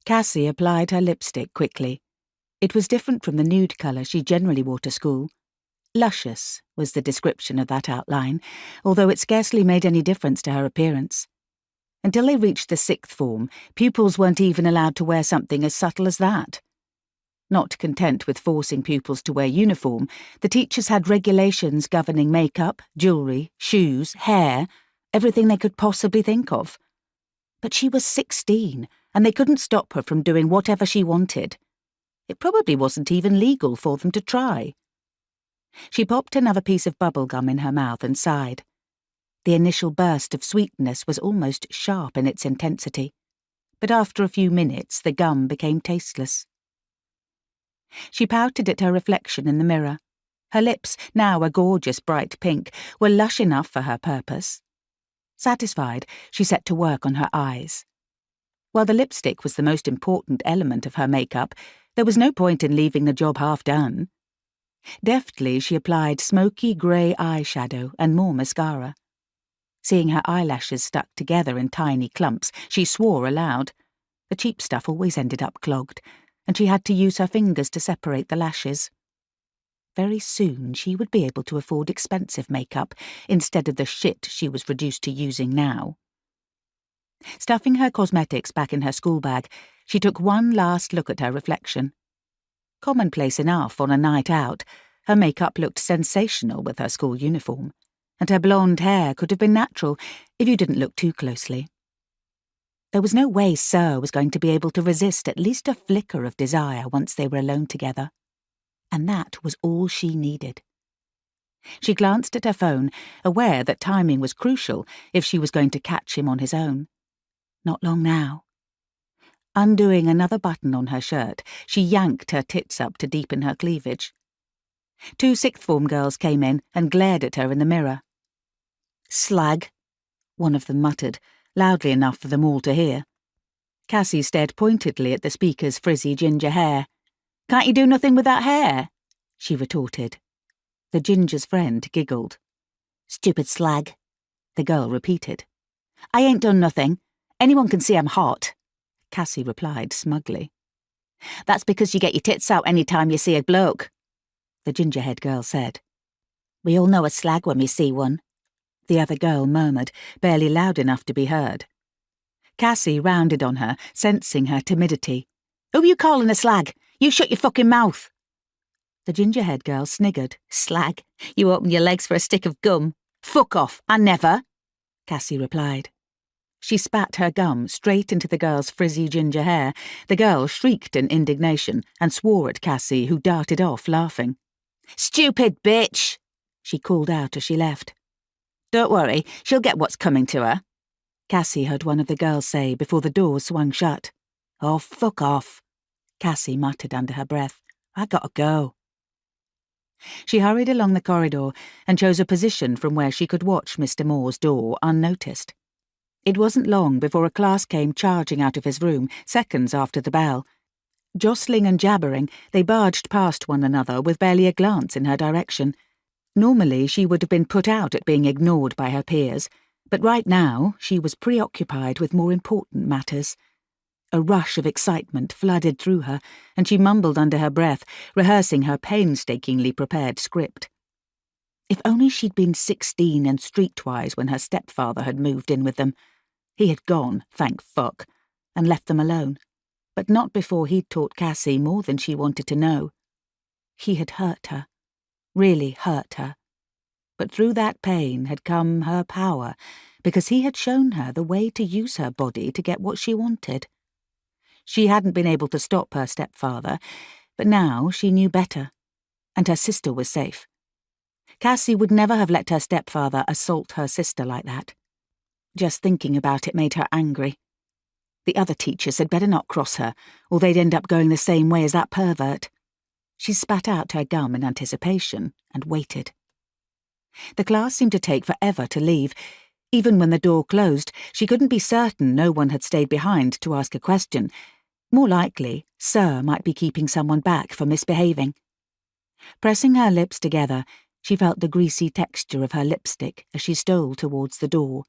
Cassie applied her lipstick quickly. It was different from the nude colour she generally wore to school. Luscious was the description of that outline, although it scarcely made any difference to her appearance. Until they reached the sixth form, pupils weren't even allowed to wear something as subtle as that. Not content with forcing pupils to wear uniform, the teachers had regulations governing makeup, jewellery, shoes, hair, everything they could possibly think of. But she was 16, and they couldn't stop her from doing whatever she wanted. It probably wasn't even legal for them to try. She popped another piece of bubble gum in her mouth and sighed. The initial burst of sweetness was almost sharp in its intensity, but after a few minutes the gum became tasteless. She pouted at her reflection in the mirror. Her lips, now a gorgeous bright pink, were lush enough for her purpose. Satisfied, she set to work on her eyes. While the lipstick was the most important element of her makeup, there was no point in leaving the job half done. Deftly, she applied smoky grey eyeshadow and more mascara. Seeing her eyelashes stuck together in tiny clumps, she swore aloud. The cheap stuff always ended up clogged, and she had to use her fingers to separate the lashes. Very soon she would be able to afford expensive makeup instead of the shit she was reduced to using now. Stuffing her cosmetics back in her school bag, she took one last look at her reflection. Commonplace enough on a night out, her makeup looked sensational with her school uniform, and her blonde hair could have been natural if you didn't look too closely. There was no way Sir was going to be able to resist at least a flicker of desire once they were alone together. And that was all she needed. She glanced at her phone, aware that timing was crucial if she was going to catch him on his own. Not long now. Undoing another button on her shirt, she yanked her tits up to deepen her cleavage. 2 sixth form girls came in and glared at her in the mirror. "Slag," one of them muttered, loudly enough for them all to hear. Cassie stared pointedly at the speaker's frizzy ginger hair. "Can't you do nothing with that hair?" she retorted. The ginger's friend giggled. "Stupid slag," the girl repeated. "I ain't done nothing. Anyone can see I'm hot," Cassie replied smugly. "That's because you get your tits out any time you see a bloke," the ginger-haired girl said. "We all know a slag when we see one," the other girl murmured, barely loud enough to be heard. Cassie rounded on her, sensing her timidity. "Who you calling a slag? You shut your fucking mouth!" The ginger-haired girl sniggered. "Slag, you open your legs for a stick of gum. Fuck off, I never," Cassie replied. She spat her gum straight into the girl's frizzy ginger hair. The girl shrieked in indignation and swore at Cassie, who darted off laughing. "Stupid bitch!" she called out as she left. "Don't worry, she'll get what's coming to her," Cassie heard one of the girls say before the door swung shut. "Oh, fuck off," Cassie muttered under her breath. "I gotta go." She hurried along the corridor and chose a position from where she could watch Mr. Moore's door unnoticed. It wasn't long before a class came charging out of his room, seconds after the bell. Jostling and jabbering, they barged past one another with barely a glance in her direction. Normally she would have been put out at being ignored by her peers, but right now she was preoccupied with more important matters. A rush of excitement flooded through her, and she mumbled under her breath, rehearsing her painstakingly prepared script. If only she'd been 16 and streetwise when her stepfather had moved in with them. He had gone, thank fuck, and left them alone, but not before he'd taught Cassie more than she wanted to know. He had hurt her, really hurt her. But through that pain had come her power, because he had shown her the way to use her body to get what she wanted. She hadn't been able to stop her stepfather, but now she knew better, and her sister was safe. Cassie would never have let her stepfather assault her sister like that. Just thinking about it made her angry. The other teachers had better not cross her, or they'd end up going the same way as that pervert. She spat out her gum in anticipation and waited. The class seemed to take forever to leave. Even when the door closed, she couldn't be certain no one had stayed behind to ask a question. More likely, Sir might be keeping someone back for misbehaving. Pressing her lips together, she felt the greasy texture of her lipstick as she stole towards the door.